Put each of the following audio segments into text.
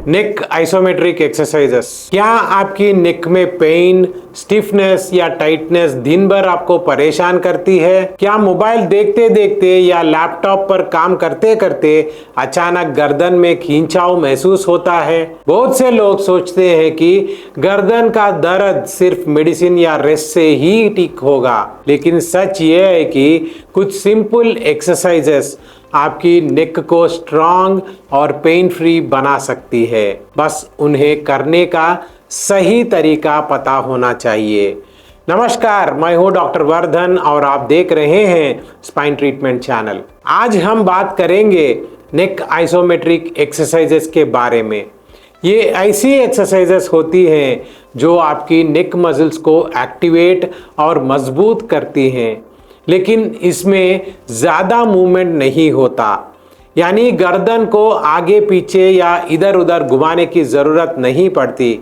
नेक isometric exercises. क्या आपकी नेक में पेन, स्टिफनेस या टाइटनेस दिन भर आपको परेशान करती है? क्या मोबाइल देखते देखते या लैपटॉप पर काम करते करते अचानक गर्दन में खींचाव महसूस होता है? बहुत से लोग सोचते हैं कि गर्दन का दर्द सिर्फ मेडिसिन या रेस्ट से ही ठीक होगा, लेकिन सच ये है कि कुछ सिंपल एक्सरसाइजेस आपकी नेक को स्ट्रांग और पेन फ्री बना सकती है। बस उन्हें करने का सही तरीका पता होना चाहिए। नमस्कार, मैं हूं डॉक्टर वर्धन और आप देख रहे हैं स्पाइन ट्रीटमेंट चैनल। आज हम बात करेंगे नेक आइसोमेट्रिक एक्सरसाइजेस के बारे में। ये ऐसी एक्सरसाइजेस होती हैं जो आपकी नेक मसल्स को एक्टिवेट और मजबूत करती हैं, लेकिन इसमें ज़्यादा मूवमेंट नहीं होता, यानी गर्दन को आगे पीछे या इधर उधर घुमाने की ज़रूरत नहीं पड़ती।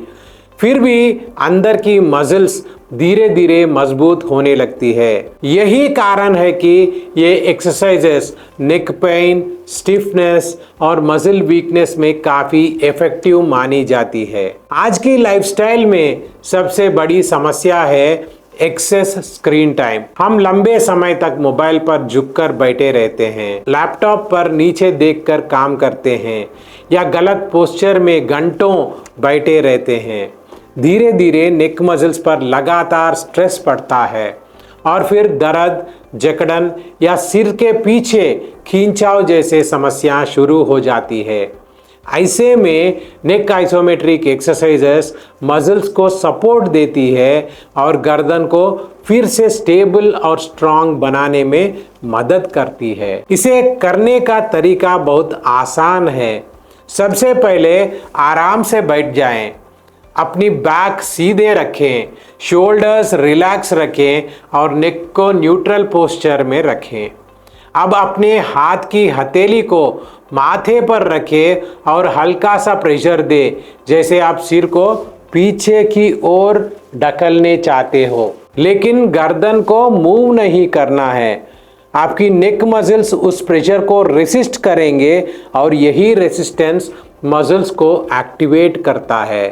फिर भी अंदर की मसल्स धीरे धीरे मजबूत होने लगती है। यही कारण है कि ये एक्सरसाइजेस नेक पेन, स्टिफनेस और मसल वीकनेस में काफ़ी इफ़ेक्टिव मानी जाती है। आज की लाइफस्टाइल में सबसे बड़ी समस्या है एक्सेस स्क्रीन टाइम। हम लंबे समय तक मोबाइल पर झुककर बैठे रहते हैं, लैपटॉप पर नीचे देखकर काम करते हैं या गलत पोस्चर में घंटों बैठे रहते हैं। धीरे धीरे नेक मसल्स पर लगातार स्ट्रेस पड़ता है और फिर दर्द, जकड़न या सिर के पीछे खींचाव जैसे समस्याएं शुरू हो जाती है। ऐसे में नेक आइसोमेट्रिक एक्सरसाइजेस मसल्स को सपोर्ट देती है और गर्दन को फिर से स्टेबल और स्ट्रांग बनाने में मदद करती है। इसे करने का तरीका बहुत आसान है। सबसे पहले आराम से बैठ जाएं, अपनी बैक सीधे रखें, शोल्डर्स रिलैक्स रखें और नेक को न्यूट्रल पोस्चर में रखें। अब अपने हाथ की हथेली को माथे पर रखें और हल्का सा प्रेशर दें, जैसे आप सिर को पीछे की ओर ढकलने चाहते हो, लेकिन गर्दन को मूव नहीं करना है। आपकी नेक मसल्स उस प्रेशर को रेसिस्ट करेंगे और यही रेसिस्टेंस मसल्स को एक्टिवेट करता है।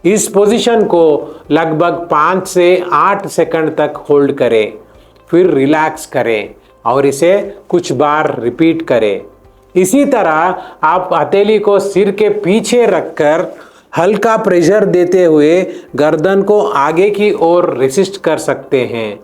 इस पोजीशन को लगभग 5 से 8 सेकंड तक होल्ड करें, फिर रिलैक्स करें और इसे कुछ बार रिपीट करें। इसी तरह आप हथेली को सिर के पीछे रखकर हल्का प्रेशर देते हुए गर्दन को आगे की ओर रेसिस्ट कर सकते हैं।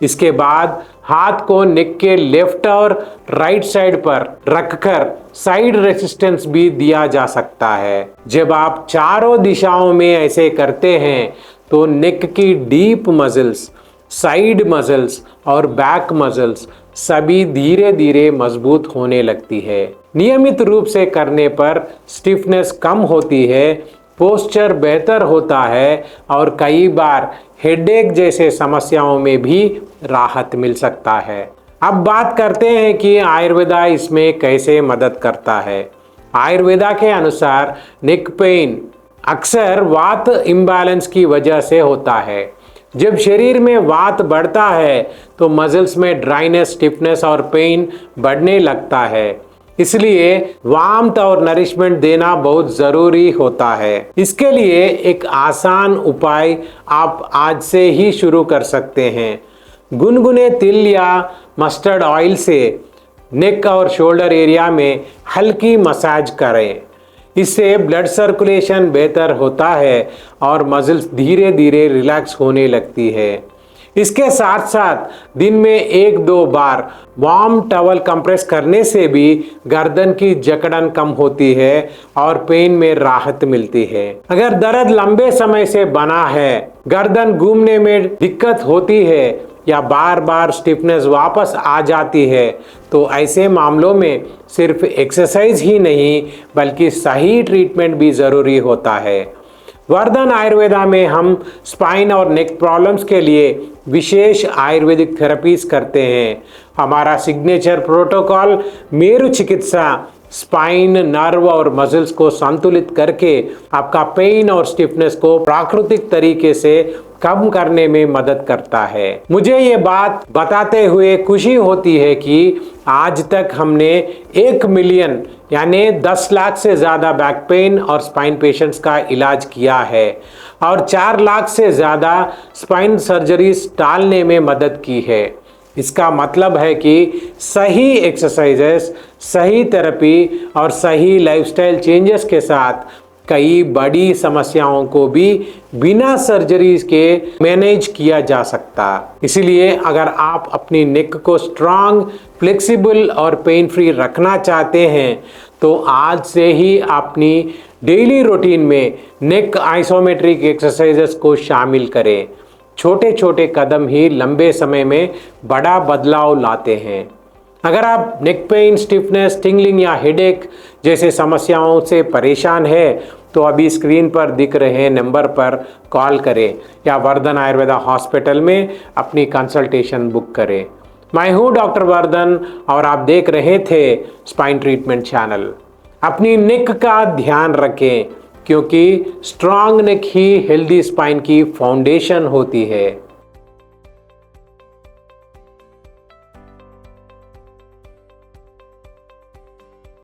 इसके बाद हाथ को नेक के लेफ्ट और राइट साइड पर रखकर साइड रेसिस्टेंस भी दिया जा सकता है। जब आप चारों दिशाओं में ऐसे करते हैं तो नेक की डीप मसल्स, साइड मसल्स और बैक मसल्स सभी धीरे धीरे मजबूत होने लगती है। नियमित रूप से करने पर स्टिफनेस कम होती है, पोस्चर बेहतर होता है और कई बार हेडेक जैसे समस्याओं में भी राहत मिल सकता है। अब बात करते हैं कि आयुर्वेदा इसमें कैसे मदद करता है। आयुर्वेदा के अनुसार नेक पेन अक्सर वात इम्बैलेंस की वजह से होता है। जब शरीर में वात बढ़ता है तो मसल्स में ड्राइनेस, स्टिफनेस और पेन बढ़ने लगता है। इसलिए वार्मथ और नरिशमेंट देना बहुत ज़रूरी होता है। इसके लिए एक आसान उपाय आप आज से ही शुरू कर सकते हैं। गुनगुने तिल या मस्टर्ड ऑयल से नेक और शोल्डर एरिया में हल्की मसाज करें। इससे ब्लड सर्कुलेशन बेहतर होता है और मसल्स धीरे धीरे रिलैक्स होने लगती है। इसके साथ साथ दिन में 1-2 बार वार्म टॉवल कंप्रेस करने से भी गर्दन की जकड़न कम होती है और पेन में राहत मिलती है। अगर दर्द लंबे समय से बना है, गर्दन घूमने में दिक्कत होती है या बार बार स्टिफनेस वापस आ जाती है, तो ऐसे मामलों में सिर्फ एक्सरसाइज ही नहीं बल्कि सही ट्रीटमेंट भी ज़रूरी होता है। वर्धन आयुर्वेदा में हम स्पाइन और नेक प्रॉब्लम्स के लिए विशेष आयुर्वेदिक थेरेपीज करते हैं। हमारा सिग्नेचर प्रोटोकॉल मेरु चिकित्सा स्पाइन, नर्व और मसल्स को संतुलित करके आपका पेन और स्टिफनेस को प्राकृतिक तरीके से कम करने में मदद करता है। मुझे ये बात बताते हुए खुशी होती है कि आज तक हमने 1 मिलियन यानी 10 लाख से ज़्यादा बैक पेन और स्पाइन पेशेंट्स का इलाज किया है और 4 लाख से ज़्यादा स्पाइन सर्जरीज टालने में मदद की है। इसका मतलब है कि सही एक्सरसाइजेस, सही थेरेपी और सही लाइफस्टाइल चेंजेस के साथ कई बड़ी समस्याओं को भी बिना सर्जरीज के मैनेज किया जा सकता। इसीलिए अगर आप अपनी नेक को स्ट्रांग, फ्लेक्सिबल और पेन फ्री रखना चाहते हैं तो आज से ही अपनी डेली रूटीन में नेक आइसोमेट्रिक एक्सरसाइजेस को शामिल करें। छोटे छोटे कदम ही लंबे समय में बड़ा बदलाव लाते हैं। अगर आप नेक पेन, स्टिफनेस, टिंगलिंग या हेडेक जैसे समस्याओं से परेशान है तो अभी स्क्रीन पर दिख रहे नंबर पर कॉल करें या वर्धन आयुर्वेदा हॉस्पिटल में अपनी कंसल्टेशन बुक करें। मैं हूं डॉक्टर वर्धन और आप देख रहे थे स्पाइन ट्रीटमेंट चैनल। अपनी नेक का ध्यान रखें क्योंकि स्ट्रांग नेक ही हेल्दी स्पाइन की फाउंडेशन होती है।